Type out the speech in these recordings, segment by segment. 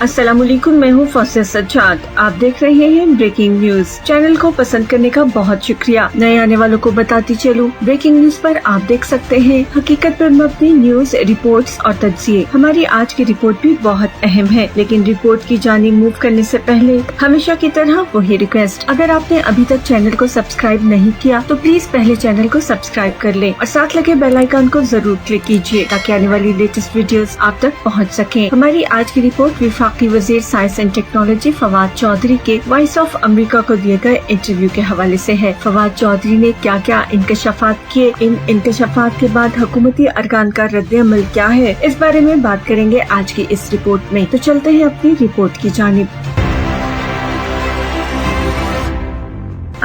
अस्सलामुअलैकुम, मैं हूँ फौसिया सज्जाद। आप देख रहे हैं ब्रेकिंग न्यूज। चैनल को पसंद करने का बहुत शुक्रिया। नए आने वालों को बताती चलूं, ब्रेकिंग न्यूज पर आप देख सकते हैं हकीकत पर मबनी न्यूज, रिपोर्ट्स और तज्जिए। हमारी आज की रिपोर्ट भी बहुत अहम है, लेकिन रिपोर्ट की जानिब मूव करने से पहले हमेशा की तरह वही रिक्वेस्ट, अगर आपने अभी तक चैनल को सब्सक्राइब नहीं किया तो प्लीज पहले चैनल को सब्सक्राइब कर लें और साथ लगे बेल आइकन को जरूर क्लिक कीजिए ताकि आने वाली लेटेस्ट वीडियोस आप तक पहुंच सकें। हमारी आज की रिपोर्ट वफाकी वजीर science and technology Fawad Chaudhry के वॉइस ऑफ अमेरिका को दिए गए इंटरव्यू के हवाले से है। फवाद चौधरी ने क्या क्या इंकशाफात किए, इन इंकशाफात के बाद हुकूमती अरकान का रद्द-ए-अमल क्या है, इस बारे में बात करेंगे आज की इस रिपोर्ट में। तो चलते हैं अपनी रिपोर्ट की जानिब।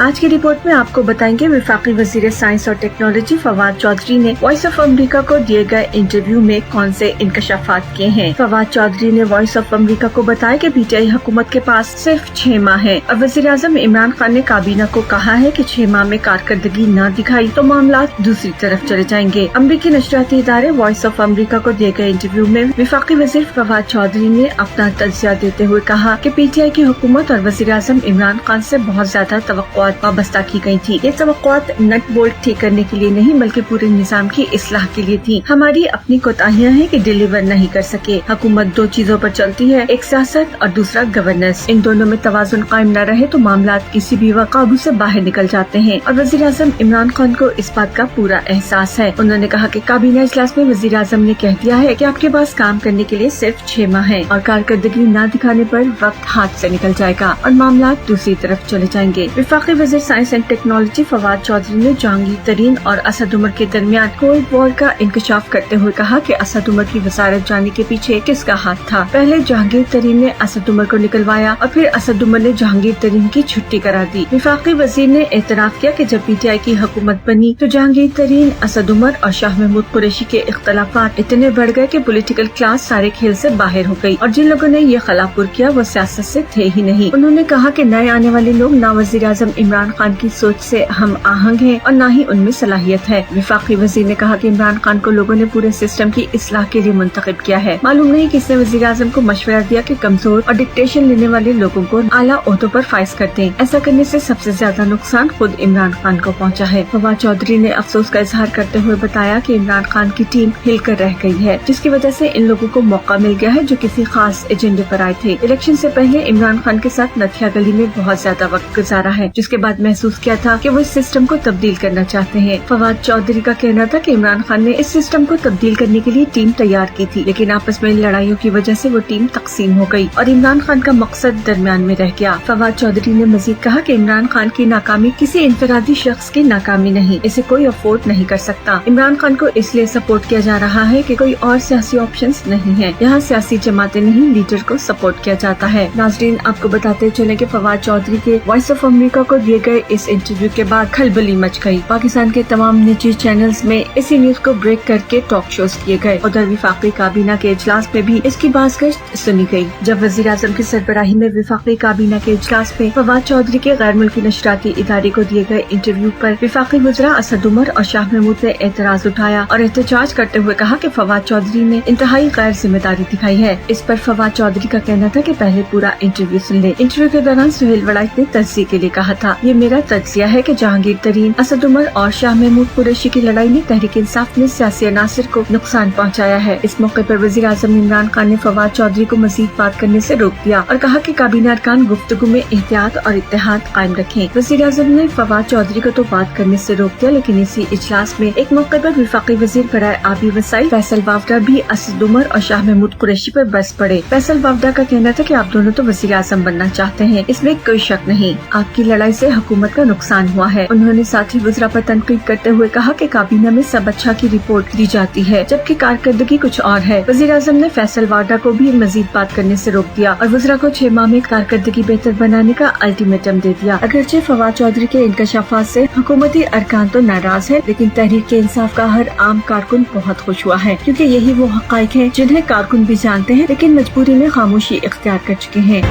आज की रिपोर्ट में आपको बताएंगे वफाकी वजीर साइंस और टेक्नोलॉजी फवाद चौधरी ने वॉइस ऑफ अमेरिका को दिए गए इंटरव्यू में कौन से इंकशाफात किए हैं। फवाद चौधरी ने वॉइस ऑफ अमेरिका को बताया कि पीटीआई हुकूमत के पास सिर्फ 6 माह है और वजीर आजम इमरान खान ने काबीना को कहा है कि 6 माह में कारकर्दगी न दिखाई तो मामला दूसरी तरफ चले जाएंगे। अमरीकी नशरियाती इदारे वॉइस ऑफ अमेरिका को दिए गए इंटरव्यू में वफाकी वजीर फवाद चौधरी ने अपना तज्जिया देते हुए कहा कि पीटीआई की हुकूमत और वजीर आजम इमरान खान से बहुत ज्यादा तवक्कुआत वाबस्ता की गई थी। ये तवक्कुआत नट बोल्ट ठीक करने के लिए नहीं बल्कि पूरे निजाम की इस्लाह के लिए थी। हमारी अपनी कोताहियां हैं कि डिलीवर नहीं कर सके। हुकूमत 2 चीजों पर चलती है, एक सियासत और दूसरा गवर्नेंस। इन दोनों में तवाजुन कायम न रहे तो मामला किसी भी काबू से बाहर निकल जाते हैं और वजीर आजम इमरान खान को इस बात का पूरा एहसास है। उन्होंने कहा कि काबीना इजलास में वजीर आजम ने कह दिया है कि आपके पास काम करने के लिए सिर्फ 6 माह है और कारकर्दगी न दिखाने पर वक्त हाथ से निकल जाएगा और मामला दूसरी तरफ चले जाएंगे। वफाकी वजीर science and technology Fawad Chaudhry ने जहांगीर तरीन और असद उमर के दरमियान कोल्ड वॉर का इंकशाफ करते हुए कहा कि असद उमर की वजारत जाने के पीछे किसका हाथ था। पहले जहांगीर तरीन ने असद उमर को निकलवाया और फिर असद उमर ने जहांगीर तरीन की छुट्टी करा दी। वफाकी वजीर ने एतराफ किया कि जब पीटीआई की हुकूमत बनी तो जहांगीर तरीन, असद उमर और शाह महमूद कुरैशी के इख्तलाफात इतने बढ़ गए कि पॉलिटिकल क्लास सारे खेल से बाहर हो गई और जिन लोगों ने ये खलापुर किया वो सियासत से थे ही नहीं। उन्होंने कहा कि नए आने वाले लोग ना वजीर आजम इमरान खान की सोच से हम आहंग हैं और न ही उनमें सलाहियत है। वफाकी वजीर ने कहा कि इमरान खान को लोगों ने पूरे सिस्टम की इस्लाह के लिए मुंतखब किया है। मालूम नहीं किसने वजीर आजम को मशवरा दिया कि कमजोर और डिक्टेशन लेने वाले लोगों को आला ओहदों पर फाइज कर दें। ऐसा करने से सबसे ज्यादा नुकसान खुद इमरान खान को पहुंचा है। फवाद चौधरी ने अफसोस का इजहार करते हुए बताया कि इमरान खान की टीम हिलकर रह गई है, जिसकी वजह से इन लोगों को मौका मिल गया है जो किसी खास एजेंडे पर आए थे। इलेक्शन से पहले इमरान खान के साथ नथिया गली में बहुत ज्यादा वक्त गुजारा है, जिसके बाद महसूस किया था कि वो इस सिस्टम को तब्दील करना चाहते हैं। फवाद चौधरी का कहना था कि इमरान खान ने इस सिस्टम को तब्दील करने के लिए टीम तैयार की थी, लेकिन आपस में लड़ाइयों की वजह से वो टीम तकसीम हो गई और इमरान खान का मकसद दरमियान में रह गया। फवाद चौधरी ने मजीद कहा कि इमरान खान की नाकामी किसी इंफरादी शख्स की नाकामी नहीं, इसे कोई अफोर्ड नहीं कर सकता। इमरान खान को इसलिए सपोर्ट किया जा रहा है कि कोई और सियासी ऑप्शंस नहीं है। यहाँ सियासी जमातें नहीं, लीडर को सपोर्ट किया जाता है। नाजरीन, आपको बताते चले कि फवाद चौधरी के वॉइस ऑफ अमेरिका को दिए गए इस इंटरव्यू के बाद खलबली मच गई। पाकिस्तान के तमाम निजी चैनल्स में इसी न्यूज को ब्रेक करके टॉक शोज किए गए। उधर वफाकी काबीना के इजलास में भी इसकी बाज़गश्त सुनी गई। जब वजीर आजम की सरबराही में वफाकी काबीना के इजलास में फवाद चौधरी के गैर मुल्की नशरियाती इदारे को दिए गए इंटरव्यू पर वफाकी वज़रा असद उमर और शाह महमूद ने एतराज उठाया और एहतजाज करते हुए कहा कि फवाद चौधरी ने इंतहाई गैर जिम्मेदारी दिखाई है। इस पर फवाद चौधरी का कहना था कि पहले पूरा इंटरव्यू सुन ले। इंटरव्यू के दौरान सुहेल वड़ाइक ने तज्जिए के लिए कहा था, ये मेरा तज्जिया है कि जहांगीर तरीन, असद उमर और शाह महमूद कुरैशी की लड़ाई ने तहरीक इंसाफ में सियासी अनासिर को नुकसान पहुंचाया है। इस मौके पर वजीर आजम इमरान खान ने फवाद चौधरी को मजीद बात करने से रोक दिया और कहा कि काबीना अरकान गुफ्तगू में एहतियात और इत्तेहाद कायम रखें। वजीर आजम ने फवाद चौधरी को तो बात करने से रोक दिया, लेकिन इसी इजलास में एक मौके पर वफाकी वजीर बराए आबी वसाइल फैसल वावडा भी असद उमर और शाह महमूद कुरैशी पर बरस पड़े। फैसल वावडा का कहना था कि आप दोनों तो वजीर आजम बनना चाहते हैं, इसमें कोई शक नहीं। आपकी लड़ाई से हुकूमत का नुकसान हुआ है। उन्होंने साथ ही वज़रा पर तनकीद करते हुए कहा कि काबीना में सब अच्छा की रिपोर्ट दी जाती है, जबकि कारकर्दगी कुछ और है। वज़ीर आज़म ने फैसल वाडा को भी मजीद बात करने से रोक दिया और वज़रा को 6 माह में कारकर्दगी बेहतर बनाने का अल्टीमेटम दे दिया। अगरचे फवाद चौधरी के इंकशाफात से हुकूमती अरकान तो नाराज है, लेकिन तहरीक इंसाफ का हर आम कारकुन बहुत खुश हुआ है, क्योंकि यही वो हक़ाइक़ हैं जिन्हें कारकुन भी जानते हैं, लेकिन मजबूरी में खामोशी इख्तियार कर चुके हैं।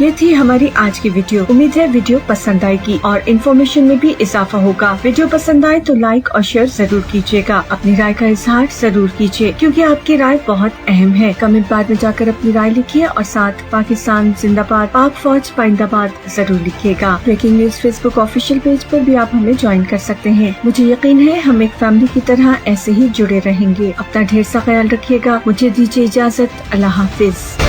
یہ تھی ہماری آج کی ویڈیو. امید ہے ویڈیو پسند آئے گی اور انفارمیشن میں بھی اضافہ ہوگا. ویڈیو پسند آئے تو لائک اور شیئر ضرور کیجیے گا. اپنی رائے کا اظہار ضرور کیجیے کیونکہ آپ کی رائے بہت اہم ہے. کمنٹ بار میں جا کر اپنی رائے لکھیے اور ساتھ پاکستان زندہ باد، پاک فوج پائندہ باد ضرور لکھیے گا. بریکنگ نیوز فیس بک آفیشیل پیج پر بھی آپ ہمیں جوائن کر سکتے ہیں. مجھے یقین ہے ہم ایک فیملی کی طرح ایسے ہی جڑے رہیں گے. اپنا ڈھیر سا خیال رکھیے گا. مجھے دیجیے اجازت. اللہ حافظ.